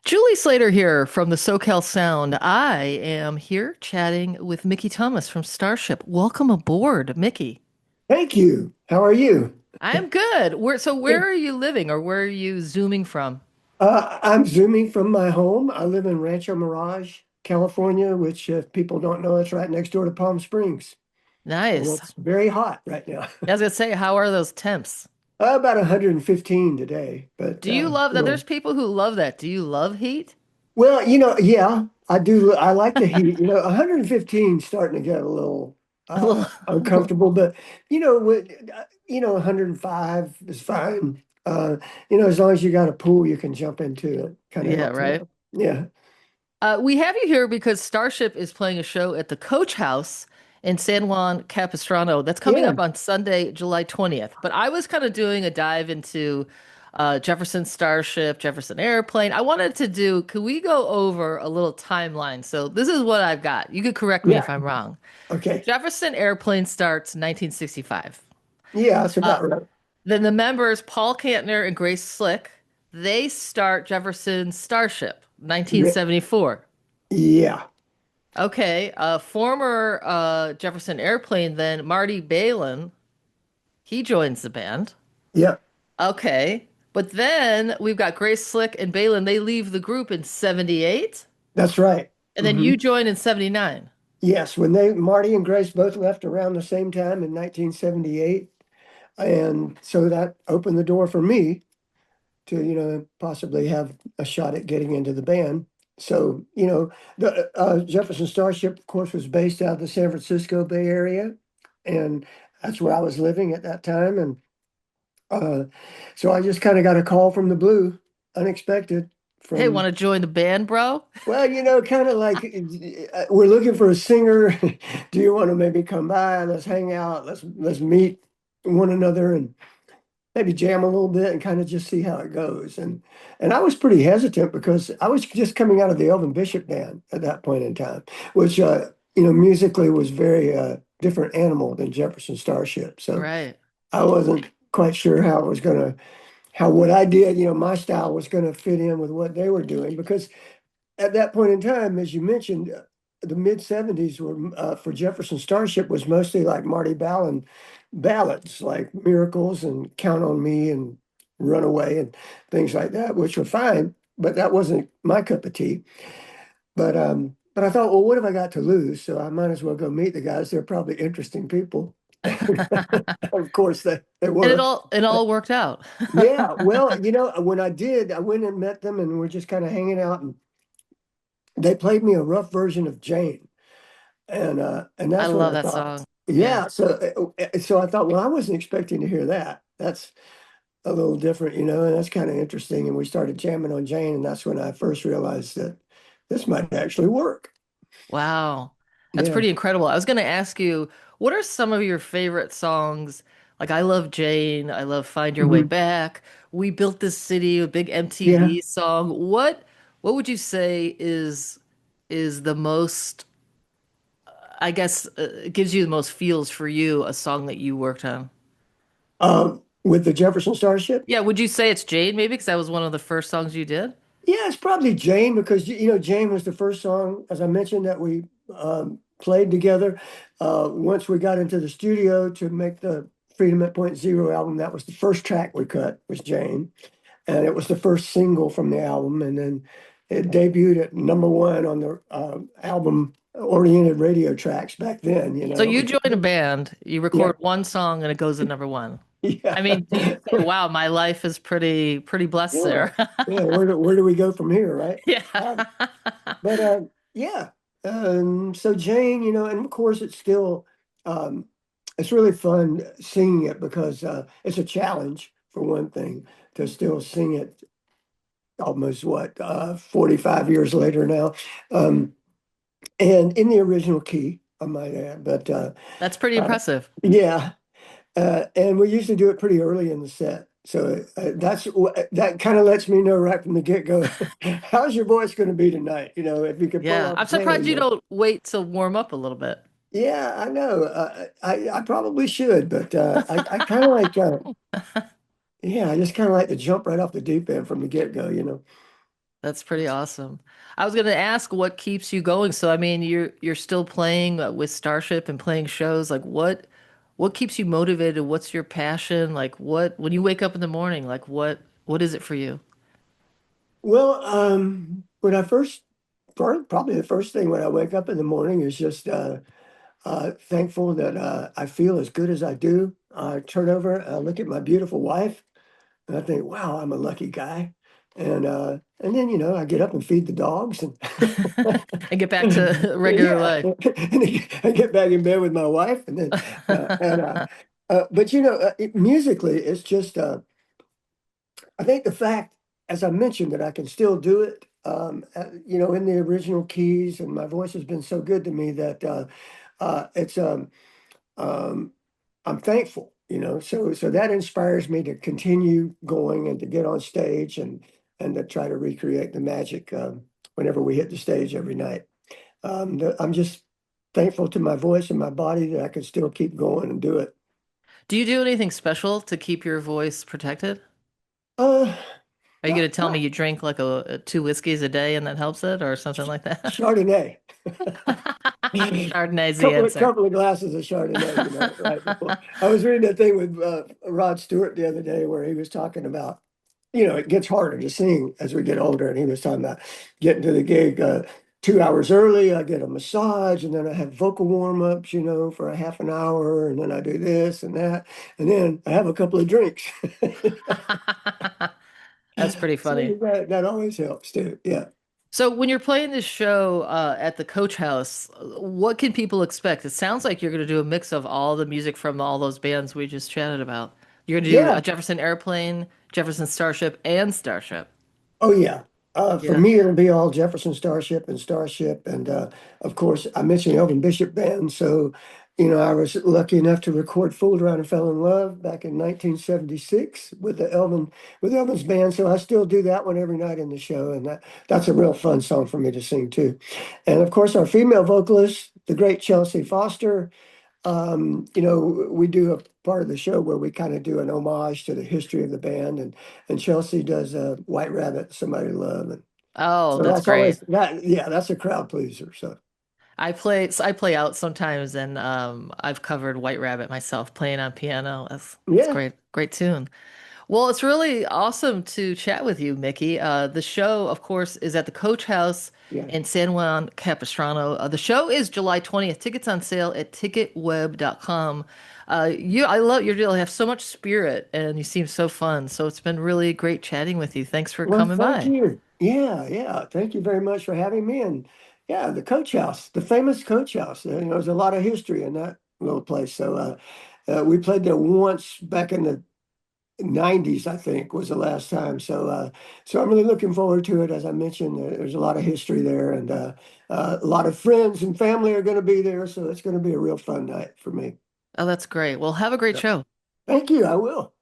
Julie Slater here from the SoCal Sound. I am here chatting with Mickey Thomas from Starship. Welcome aboard, Mickey. Thank you. How are you? I am good. Where Good. are you living or where are you zooming from? I'm zooming from my home. I live in Rancho Mirage, California, which, if people don't know, it's right next door to Palm Springs. And Nice. it's very hot right now. I was gonna say, how are those temps? About 115 today, but Do you love that? well, There's people who love that. Do you love heat? yeah, I do. I like the heat. 115 starting to get a little A little. uncomfortable, but what 105 is fine. As long as you got a pool, you can jump into it. Kind of Yeah, helps right. out. Yeah. We have you here because Starship is playing a show at the Coach House in San Juan Capistrano. That's coming Yeah. up on Sunday, July 20th. But I was kind of doing a dive into Jefferson Starship, Jefferson Airplane. I wanted to do, could we go over a little timeline? So this is what I've got. You could correct me if Yeah. I'm wrong. Okay. Jefferson Airplane starts 1965. Yeah, that's Uh, about right. then the members, Paul Kantner and Grace Slick, they start Jefferson Starship, Yeah. 1974. Yeah. Okay, former Jefferson Airplane, then Marty Balin, he joins the band. Yeah. Okay, but then we've got Grace Slick and Balin, they leave the group in 78, That's right. and then Hmm. you join in 79. Yes, when Marty and Grace both left around the same time in 1978. And so that opened the door for me to, possibly have a shot at getting into the band. So, the Jefferson Starship, of course, was based out of the San Francisco Bay Area, and that's where I was living at that time. And uh, so I just kind of got a call from the blue, unexpected, Hey, want from, to join the band, bro? well, kind of like, we're looking for a singer. Do you want to maybe come by? Let's hang out. Let's meet one another and maybe jam a little bit and kind of just see how it goes. And I was pretty hesitant because I was just coming out of the Elvin Bishop band at that point in time, which musically was very different animal than Jefferson Starship. So Right. I wasn't quite sure how what I did, my style was gonna fit in with what they were doing because at that point in time, as you mentioned, the mid 70s were for Jefferson Starship was mostly like Marty Ballin ballads like Miracles and Count on Me and Runaway and things like that, which were fine, but that wasn't my cup of tea. But I thought, well, what have I got to lose? So I might as well go meet the guys. They're probably interesting people. Of course they And it were. all worked out. Yeah, well, when I did, I went and met them and we're just kind of hanging out and they played me a rough version of Jane. And I that's when love I that thought, song. Yeah. yeah. So I thought, well, I wasn't expecting to hear that. That's a little different, and that's kind of interesting. And we started jamming on Jane, and that's when I first realized that this might actually work. Wow. That's Yeah. pretty incredible. I was going to ask you, what are some of your favorite songs? Like I love Jane, I love Find Your Way Hmm. Back. We Built This City, a big Yeah. MTV song. What would you say is the most I guess gives you the most feels for you, a song that you worked on? With the Jefferson Starship. Yeah, would you say it's Jane maybe because that was one of the first songs you did? Yeah, it's probably Jane because Jane was the first song, as I mentioned, that we played together. Once we got into the studio to make the Freedom at Point Zero album, that was the first track we cut was Jane, and it was the first single from the album, and then it debuted at number one on the album oriented radio tracks back then. So you Which join a band, you yeah, record one song and it goes to number one. I yeah, mean, do you say, wow, my life is pretty blessed yeah, there? yeah. Where do we go from here, right? Yeah. Um, But yeah, so Jane, and of course um, it's really fun singing it because it's a challenge for one thing to still sing it almost 45 years later now, um, and in the original key, I might add. But That's pretty uh, impressive. yeah, and we usually do it pretty early in the set. So that kind of lets me know right from the get-go, how's your voice going to be tonight? If you could pull Yeah. off I'm surprised Jane. you don't wait to warm up a little bit. Yeah, I know. I probably should, but I kind of yeah, I just kind of like to jump right off the deep end from the get-go. That's pretty awesome. I was going to ask what keeps you going. So I mean, you're still playing with Starship and playing shows. Like what keeps you motivated? What's your passion? Like what when you wake up in the morning, like what is it for you? Well, when I first, probably the first thing when I wake up in the morning is just thankful that I feel as good as I do. I turn over, I look at my beautiful wife, and I think, wow, I'm a lucky guy. And then I get up and feed the dogs, and And get back to regular yeah, life. and I get back in bed with my wife, and then but musically, it's just I think the fact, as I mentioned, that I can still do it, in the original keys, and my voice has been so good to me that it's um, I'm thankful, so that inspires me to continue going and to get on stage and to try to recreate the magic whenever we hit the stage every night. I'm just thankful to my voice and my body that I can still keep going and do it. Do you do anything special to keep your voice protected? Uh, Are you going not to tell me not you drink like two whiskeys a day and that helps it or something like that? Chardonnay. Chardonnay's the Couple of answer. couple of glasses of Chardonnay, right before. I was reading a thing with Rod Stewart the other day where he was talking about, it gets harder to sing as we get older, and he was talking about getting to the gig 2 hours early. I get a massage, and then I have vocal warm-ups, for a half an hour, and then I do this and that, and then I have a couple of drinks. That's pretty So funny. that always helps too. Yeah. So when you're playing this show at the Coach House, what can people expect? It sounds like you're going to do a mix of all the music from all those bands we just chatted about. You're going to do a Yeah. Jefferson Airplane, Jefferson Starship, and Starship. Oh yeah. For Yeah. me, it'll be all Jefferson Starship, and of course, I mentioned Elvin Bishop Band. So, I was lucky enough to record "Fooled Around and Fell in Love" back in 1976 with Elvin's band. So I still do that one every night in the show, and that's a real fun song for me to sing too. And of course, our female vocalist, the great Chelsea Foster. We do a part of the show where we kind of do an homage to the history of the band, and Chelsea does White Rabbit, Somebody to Love, and Oh, so that's that's great. always that. Yeah, that's a crowd pleaser. So I play out sometimes and I've covered White Rabbit myself playing on piano. That's yeah, great. Great tune. Well, it's really awesome to chat with you, Mickey. The show, of course, is at the Coach House yeah. in San Juan Capistrano. The show is July 20th. Tickets on sale at ticketweb.com. I love your deal. You have so much spirit and you seem so fun. So it's been really great chatting with you. Thanks for Well, coming thank by. you. Yeah, yeah. Thank you very much for having me. And yeah, the Coach House, the famous Coach House. There's a lot of history in that little place. So we played there once back in the 90s, I think, was the last time. So I'm really looking forward to it. As I mentioned, there's a lot of history there, and a lot of friends and family are going to be there. So it's going to be a real fun night for me. Oh, that's great. Well, have a great Yeah. show. Thank you. I will.